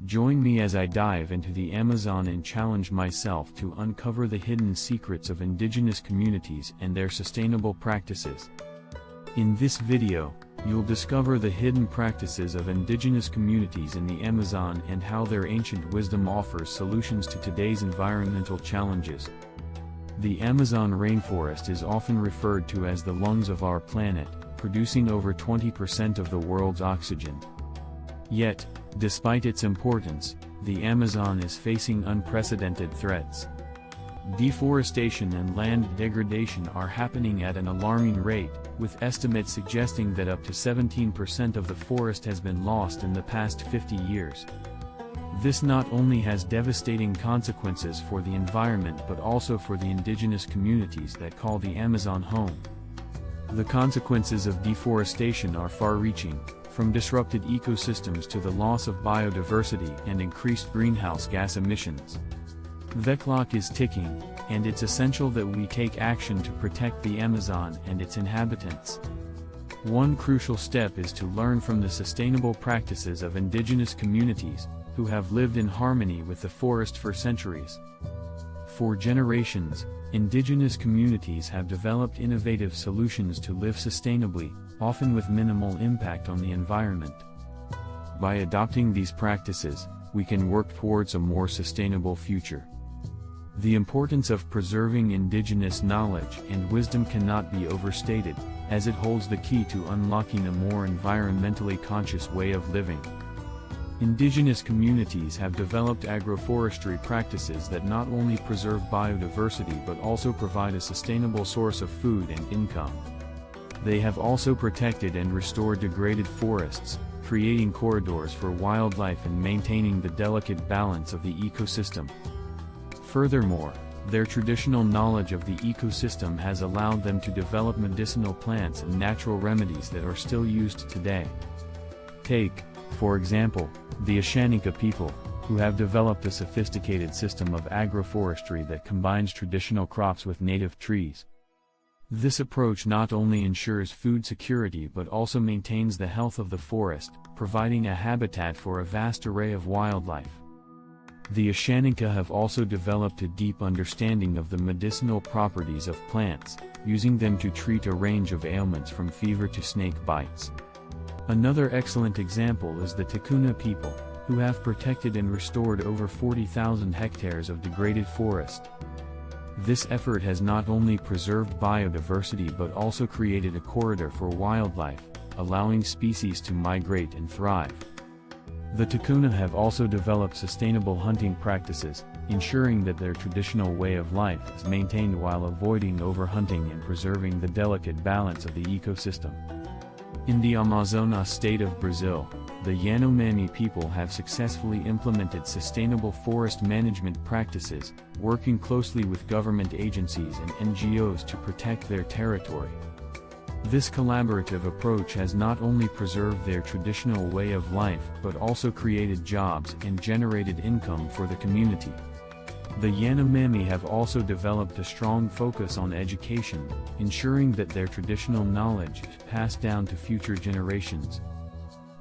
Join me as I dive into the Amazon and challenge myself to uncover the hidden secrets of indigenous communities and their sustainable practices. In this video, you'll discover the hidden practices of indigenous communities in the Amazon and how their ancient wisdom offers solutions to today's environmental challenges. The Amazon rainforest is often referred to as the lungs of our planet, producing over 20% of the world's oxygen. Yet, despite its importance, the Amazon is facing unprecedented threats. Deforestation and land degradation are happening at an alarming rate, with estimates suggesting that up to 17% of the forest has been lost in the past 50 years. This not only has devastating consequences for the environment but also for the indigenous communities that call the Amazon home. The consequences of deforestation are far-reaching, from disrupted ecosystems to the loss of biodiversity and increased greenhouse gas emissions. The clock is ticking, and it's essential that we take action to protect the Amazon and its inhabitants. One crucial step is to learn from the sustainable practices of indigenous communities, who have lived in harmony with the forest for centuries. For generations, indigenous communities have developed innovative solutions to live sustainably, often with minimal impact on the environment. By adopting these practices, we can work towards a more sustainable future. The importance of preserving indigenous knowledge and wisdom cannot be overstated, as it holds the key to unlocking a more environmentally conscious way of living. Indigenous communities have developed agroforestry practices that not only preserve biodiversity but also provide a sustainable source of food and income. They have also protected and restored degraded forests, creating corridors for wildlife and maintaining the delicate balance of the ecosystem. Furthermore, their traditional knowledge of the ecosystem has allowed them to develop medicinal plants and natural remedies that are still used today. Take, for example, the Ashaninka people, who have developed a sophisticated system of agroforestry that combines traditional crops with native trees. This approach not only ensures food security but also maintains the health of the forest, providing a habitat for a vast array of wildlife. The Ashaninka have also developed a deep understanding of the medicinal properties of plants, using them to treat a range of ailments from fever to snake bites. Another excellent example is the Tikuna people, who have protected and restored over 40,000 hectares of degraded forest. This effort has not only preserved biodiversity but also created a corridor for wildlife, allowing species to migrate and thrive. The Tikuna have also developed sustainable hunting practices, ensuring that their traditional way of life is maintained while avoiding overhunting and preserving the delicate balance of the ecosystem. In the Amazonas state of Brazil, the Yanomami people have successfully implemented sustainable forest management practices, working closely with government agencies and NGOs to protect their territory. This collaborative approach has not only preserved their traditional way of life but also created jobs and generated income for the community. The Yanomami have also developed a strong focus on education, ensuring that their traditional knowledge is passed down to future generations.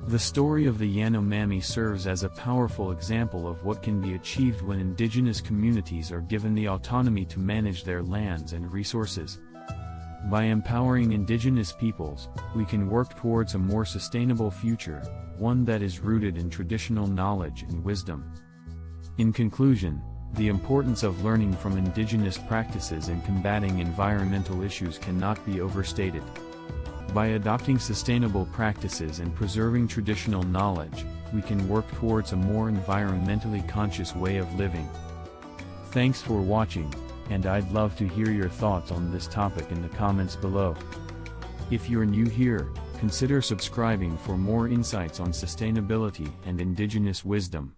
The story of the Yanomami serves as a powerful example of what can be achieved when indigenous communities are given the autonomy to manage their lands and resources. By empowering indigenous peoples, we can work towards a more sustainable future, one that is rooted in traditional knowledge and wisdom. In conclusion, the importance of learning from indigenous practices and combating environmental issues cannot be overstated. By adopting sustainable practices and preserving traditional knowledge, we can work towards a more environmentally conscious way of living. Thanks for watching, and I'd love to hear your thoughts on this topic in the comments below. If you're new here, consider subscribing for more insights on sustainability and indigenous wisdom.